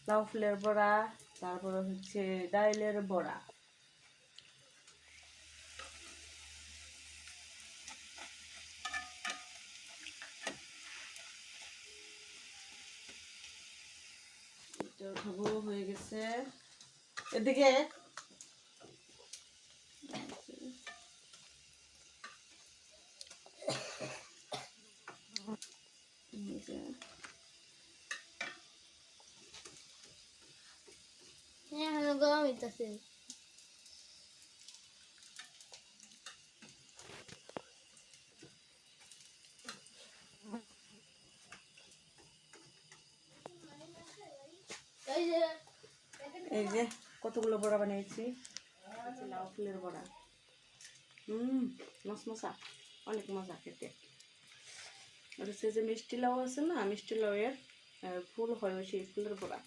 লাউ ফুলের বড়া, তারপরে হচ্ছে ডাইলের বড়া। এটা খাবো হয়ে গেছে। এদিকে গরম হইতেছে। এই যে কতগুলো বড়া বানিয়েছি। লাউ ফুলের বড়া, মশমশা, অনেক মজা খেতে। আর হচ্ছে যে মিষ্টি লাউ আছে না, মিষ্টি লাউয়ের ফুল হয়, সেই ফুলের বড়া।